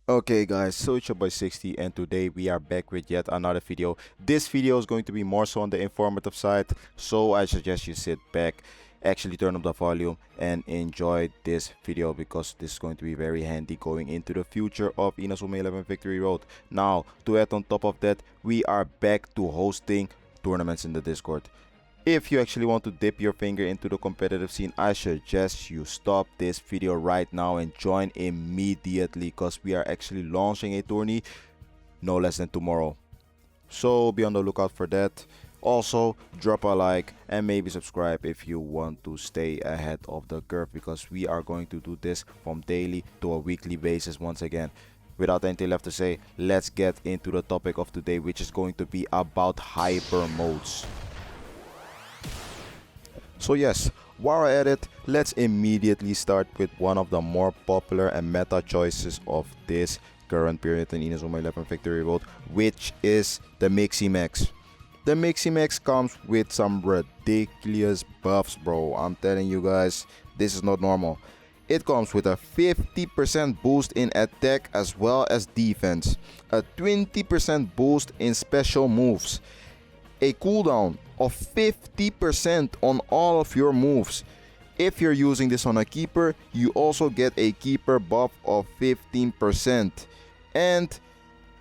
Okay guys, so it's your boy 60 and today we are back with yet another video. This video is going to be more so on the informative side, so I suggest you sit back, actually turn up the volume and enjoy this video because this is going to be very handy going into the future of Inazuma 11 Victory Road. Now, to add on top of that, we are back to hosting tournaments in the Discord. If you actually want to dip your finger into the competitive scene, I suggest you stop this video right now and join immediately because we are actually launching a tourney no less than tomorrow. So be on the lookout for that. Also, drop a like and maybe subscribe if you want to stay ahead of the curve because we are going to do this from daily to a weekly basis once again. Without anything left to say, let's get into the topic of today, which is going to be about hyper modes. So yes, while we're at it, let's immediately start with one of the more popular and meta choices of this current period in Inazuma 11 Victory Road, which is the Mixie Max. The Mixie Max comes with some ridiculous buffs, bro. I'm telling you guys, this is not normal. It comes with a 50% boost in attack as well as defense, a 20% boost in special moves, a cooldown of 50% on all of your moves. If you're using this on a keeper, you also get a keeper buff of 15%. And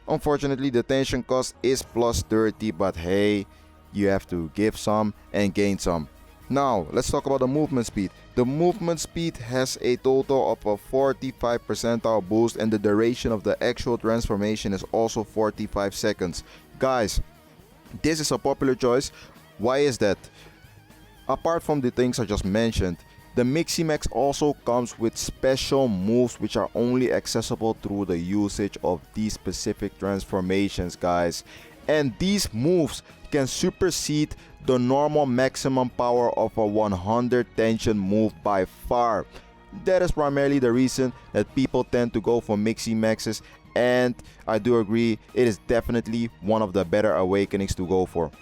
unfortunately, the tension cost is plus 30, but hey, you have to give some and gain some. Now, let's talk about the movement speed. The movement speed has a total of a 45 percentile boost and the duration of the actual transformation is also 45 seconds. Guys, this is a popular choice. Why is that? Apart from the things I just mentioned, the Mixie Max also comes with special moves which are only accessible through the usage of these specific transformations, guys. And these moves can supersede the normal maximum power of a 100 tension move by far. That is primarily the reason that people tend to go for Mixie Maxes, and I do agree it is definitely one of the better awakenings to go for,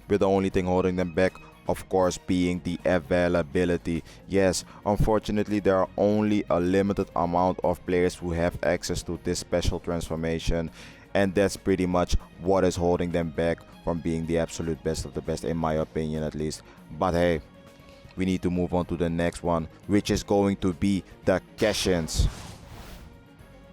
with the only thing holding them back of course being the availability. Yes, unfortunately there are only a limited amount of players who have access to this special transformation, and that's pretty much what is holding them back from being the absolute best of the best, in my opinion at least. But hey, we need to move on to the next one, which is going to be the Cash-ins.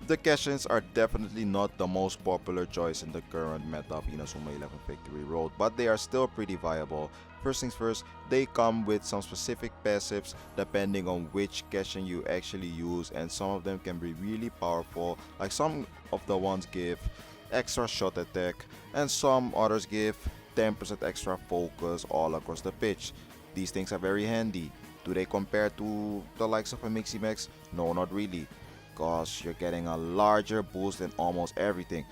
The Cash-ins are definitely not the most popular choice in the current meta of Inazuma 11 Victory Road, but they are still pretty viable. First things first, they come with some specific passives depending on which Cash-in you actually use, and some of them can be really powerful, like some of the ones give extra shot attack and some others give 10% extra focus all across the pitch. These things are very handy. Do they compare to the likes of a Mixie Max? No, not really, because you're getting a larger boost in almost everything.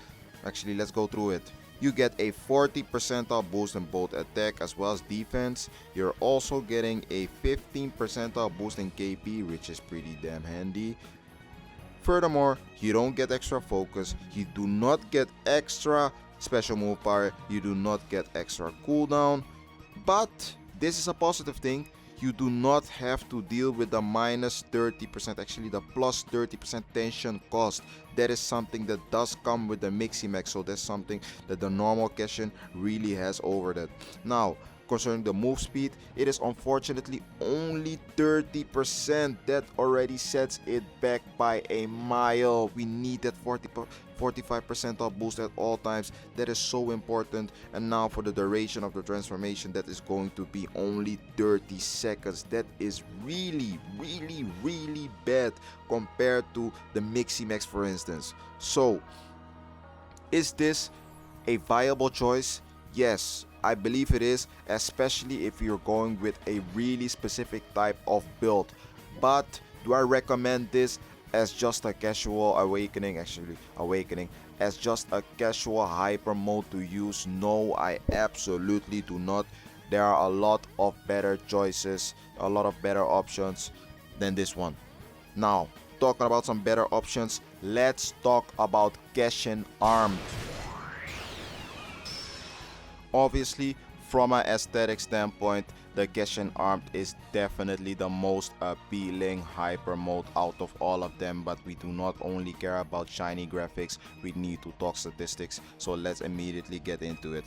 Actually, let's go through it. You get a 40 percentile boost in both attack as well as defense. You're also getting a 15 percentile boost in KP, which is pretty damn handy. Furthermore, you don't get extra focus, you do not get extra special move power, you do not get extra cooldown, but this is a positive thing. You do not have to deal with the minus 30%, actually the plus 30% tension cost. That is something that does come with the Mixie Max, so that's something that the normal Cash-in really has over that. Now, concerning the move speed, it is unfortunately only 30%. That already sets it back by a mile. We need that 45% boost at all times. That is so important. And now for the duration of the transformation, that is going to be only 30 seconds. That is really bad compared to the Mixie Max, for instance. So, is this a viable choice? Yes, I believe it is, especially if you're going with a really specific type of build. But do I recommend this as just a casual awakening, as just a casual hyper mode to use? No, I absolutely do not. There are a lot of better choices, a lot of better options than this one. Now, talking about some better options, let's talk about Cash-in Armed. Obviously, from an aesthetic standpoint, the Geshen Armed is definitely the most appealing hyper mode out of all of them, but we do not only care about shiny graphics, we need to talk statistics, so let's immediately get into it.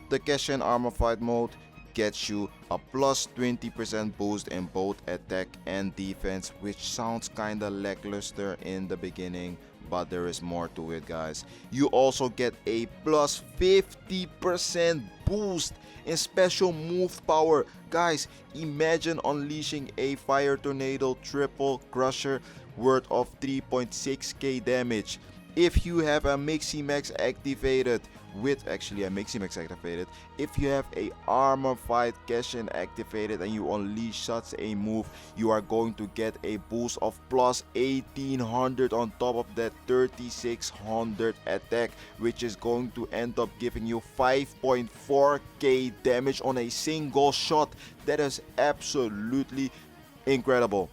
The Geshen Armor mode gets you a plus 20% boost in both attack and defense, which sounds kinda lackluster in the beginning, but there is more to it, guys. You also get a plus 50% boost in special move power. Guys, imagine unleashing a fire tornado triple crusher worth of 3.6k damage. If you have a Miximax activated with actually a Miximax activated, if you have a Armor Fight Geshen activated and you unleash such a move, you are going to get a boost of plus 1800 on top of that 3600 attack, which is going to end up giving you 5.4k damage on a single shot. That is absolutely incredible.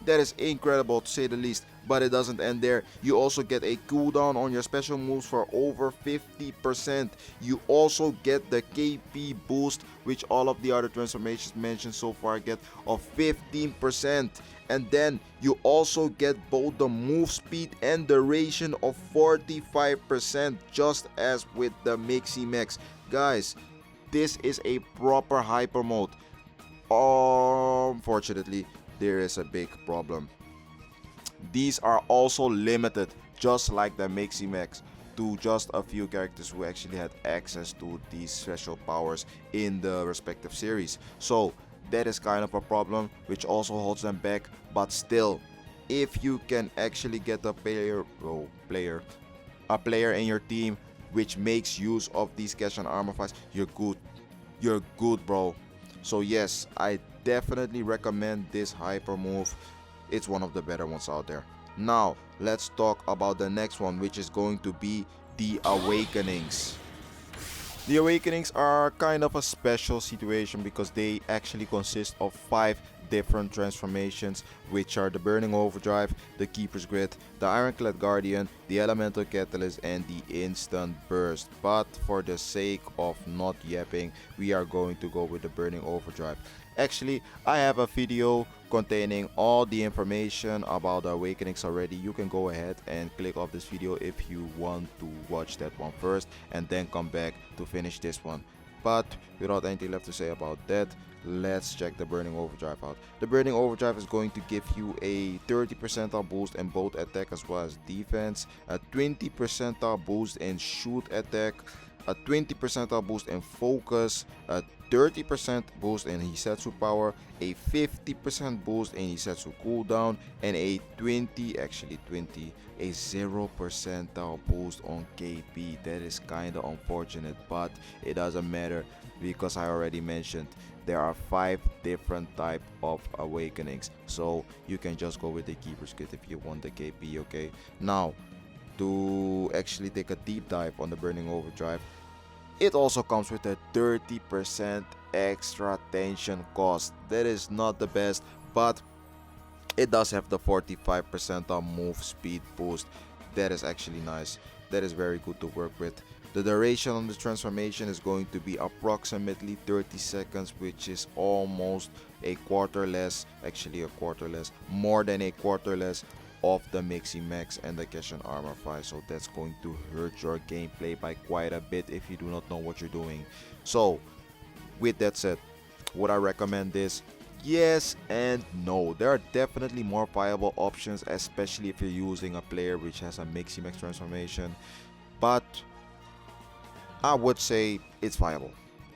That is incredible to say the least, but it doesn't end there. You also get a cooldown on your special moves for over 50%. You also get the KP boost, which all of the other transformations mentioned so far get, of 15%. And then you also get both the move speed and duration of 45%, just as with the Miximax. Guys, this is a proper hyper mode. Unfortunately, there is a big problem. These are also limited, just like the Miximax, to just a few characters who actually had access to these special powers in the respective series. So that is kind of a problem, which also holds them back. But still, if you can actually get a player in your team which makes use of these Geshen Armor Fights, you're good. You're good, bro. So yes, I definitely recommend this hyper move. It's one of the better ones out there. Now, let's talk about the next one, which is going to be the Awakenings. The Awakenings are kind of a special situation because they actually consist of 5 different transformations, which are the Burning Overdrive, the Keeper's Grid, the Ironclad Guardian, the Elemental Catalyst, and the Instant Burst. But for the sake of not yapping, we are going to go with the Burning Overdrive. Actually, I have a video containing all the information about the Awakenings already. You can go ahead and click off this video if you want to watch that one first and then come back to finish this one. But without anything left to say about that, let's check the Burning Overdrive out. The Burning Overdrive is going to give you a 30% boost in both attack as well as defense, a 20% boost in shoot attack, a 20% boost in focus, a 30% boost in Hisetsu power, a 50% boost in Hisetsu cooldown, and a 0% boost on KP. That is kinda unfortunate, but it doesn't matter because I already mentioned there are 5 different type of Awakenings, so you can just go with the Keeper's Kit if you want the KP. Okay, now to actually take a deep dive on the Burning Overdrive, it also comes with a 30% extra tension cost. That is not the best, but it does have the 45% move speed boost. That is actually nice. That is very good to work with. The duration on the transformation is going to be approximately 30 seconds, which is almost a quarter less, actually a quarter less, more than a quarter less of the Miximax and the Geshen Armor 5, so that's going to hurt your gameplay by quite a bit if you do not know what you're doing. So with that said, would I recommend this? Yes and no. There are definitely more viable options, especially if you're using a player which has a Miximax transformation, but I would say it's viable.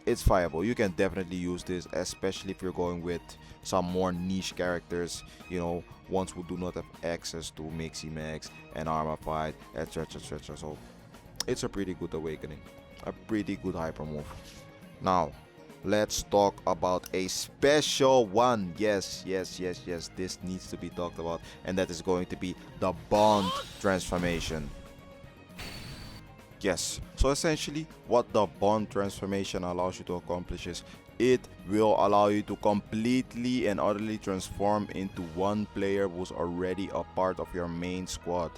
It's viable. You can definitely use this, especially if you're going with some more niche characters, you know, ones who do not have access to Miximax and Armor Fight, etc, etc. So it's a pretty good awakening, a pretty good hyper move. Now let's talk about a special one. Yes, this needs to be talked about, and that is going to be the Bond transformation. Yes, so essentially what the Bond transformation allows you to accomplish is it will allow you to completely and utterly transform into one player who's already a part of your main squad.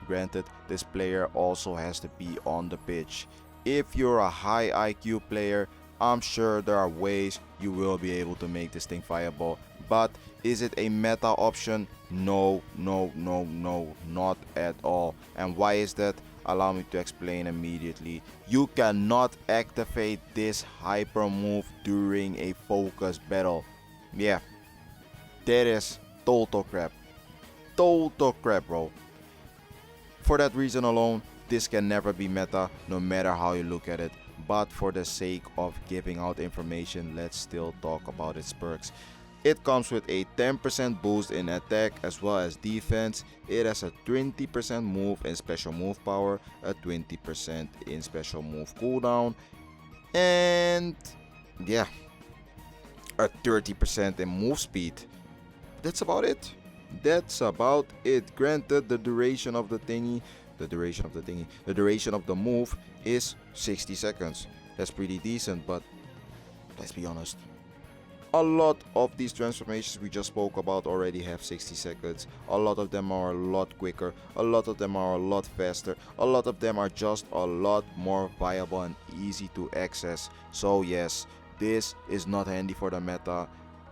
Granted, this player also has to be on the pitch. If you're a high IQ player, I'm sure there are ways you will be able to make this thing viable, but is it a meta option? No, no, no, no, not at all. And why is that? Allow me to explain immediately. You cannot activate this hyper move during a focus battle. Yeah, that is total crap. Total crap, bro. For that reason alone, this can never be meta, no matter how you look at it. But for the sake of giving out information, let's still talk about its perks. It comes with a 10% boost in attack as well as defense. It has a 20% move and special move power, a 20% in special move cooldown, and yeah, a 30% in move speed. That's about it. That's about it. Granted, the duration of the move is 60 seconds. That's pretty decent, but let's be honest. A lot of these transformations we just spoke about already have 60 seconds. A lot of them are a lot quicker. A lot of them are a lot faster. A lot of them are just a lot more viable and easy to access. So yes, this is not handy for the meta.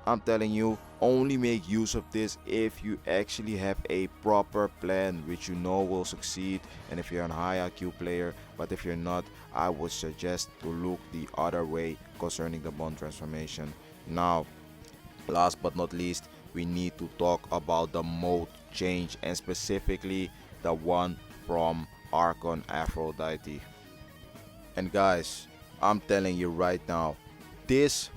I'm telling you, only make use of this if you actually have a proper plan which you know will succeed, and if you're a high IQ player. But if you're not, I would suggest to look the other way concerning the bond transformation. Now, last but not least, we need to talk about the mode change, and specifically the one from Archon Aphrodite. And guys, I'm telling you right now, this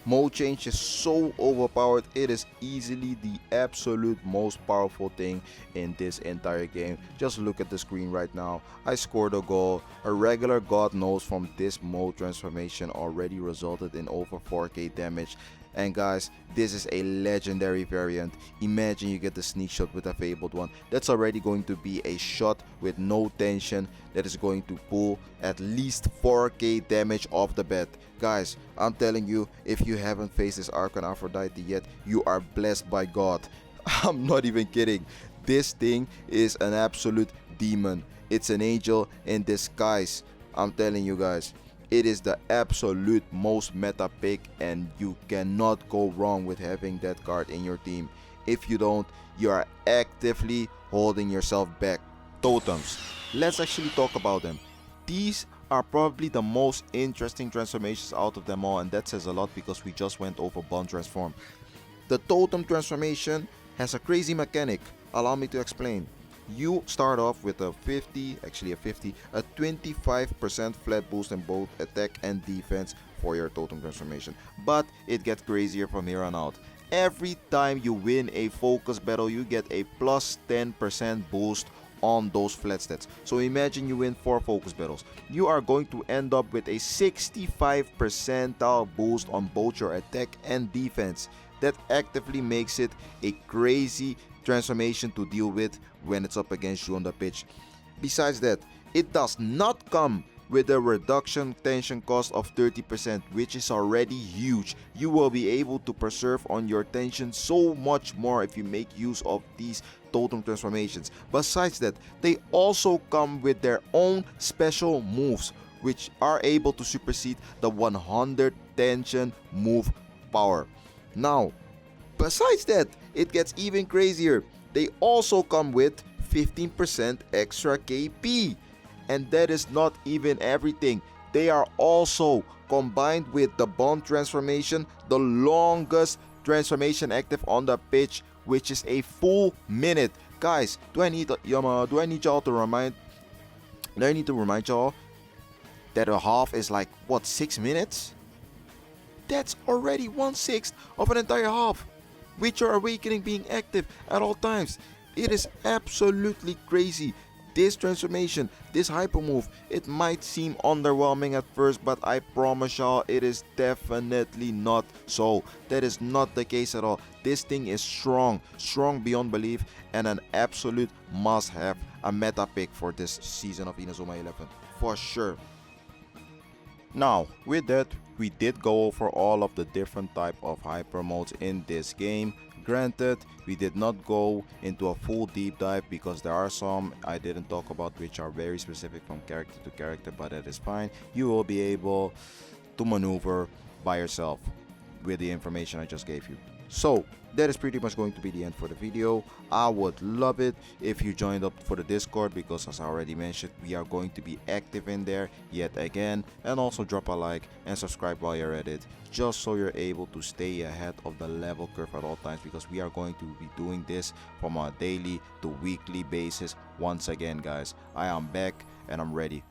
mode change is so overpowered. It is easily the absolute most powerful thing in this entire game. Just look at the screen right now. I scored a goal. A regular god knows from this mode transformation already resulted in over 4k damage. And guys, this is a legendary variant. Imagine you get the sneak shot with a fabled one. That's already going to be a shot with no tension that is going to pull at least 4k damage off the bat. Guys, I'm telling you, if you haven't faced this Archon Aphrodite yet, you are blessed by God. I'm not even kidding. This thing is an absolute demon. It's an angel in disguise. I'm telling you guys. It is the absolute most meta pick, and you cannot go wrong with having that card in your team. If you don't, you are actively holding yourself back. Totems. Let's actually talk about them. These are probably the most interesting transformations out of them all, and that says a lot because we just went over Bond Transform. The Totem transformation has a crazy mechanic. Allow me to explain. You start off with a 25% flat boost in both attack and defense for your totem transformation. But it gets crazier from here on out. Every time you win a focus battle, you get a plus 10% boost on those flat stats. So imagine you win 4 focus battles. You are going to end up with a 65% boost on both your attack and defense. That actively makes it a crazy transformation to deal with when it's up against you on the pitch. Besides that, it does not come with a reduction tension cost of 30%, which is already huge. You will be able to preserve on your tension so much more if you make use of these totem transformations. Besides that, they also come with their own special moves, which are able to supersede the 100 tension move power. Now, besides that, it gets even crazier. They also come with 15% extra KP. And that is not even everything. They are also combined with the Bond transformation, the longest transformation active on the pitch, which is a full minute. Guys, do I need y'all to remind y'all that a half is like what, 6 minutes? That's already 1/6 of an entire half, with your awakening being active at all times. It is absolutely crazy. This transformation, this hyper move, it might seem underwhelming at first, but I promise y'all it is definitely not so. That is not the case at all. This thing is strong beyond belief, and an absolute must have, a meta pick for this season of Inazuma 11 for sure. Now, with that, we did go over all of the different type of hyper modes in this game. Granted, we did not go into a full deep dive because there are some I didn't talk about which are very specific from character to character, but that is fine. You will be able to maneuver by yourself with the information I just gave you. So that is pretty much going to be the end for the video. I would love it if you joined up for the Discord, because as I already mentioned, we are going to be active in there yet again. And also drop a like and subscribe while you're at it, just so you're able to stay ahead of the level curve at all times, because we are going to be doing this from a daily to weekly basis. Once again guys, I am back and I'm ready.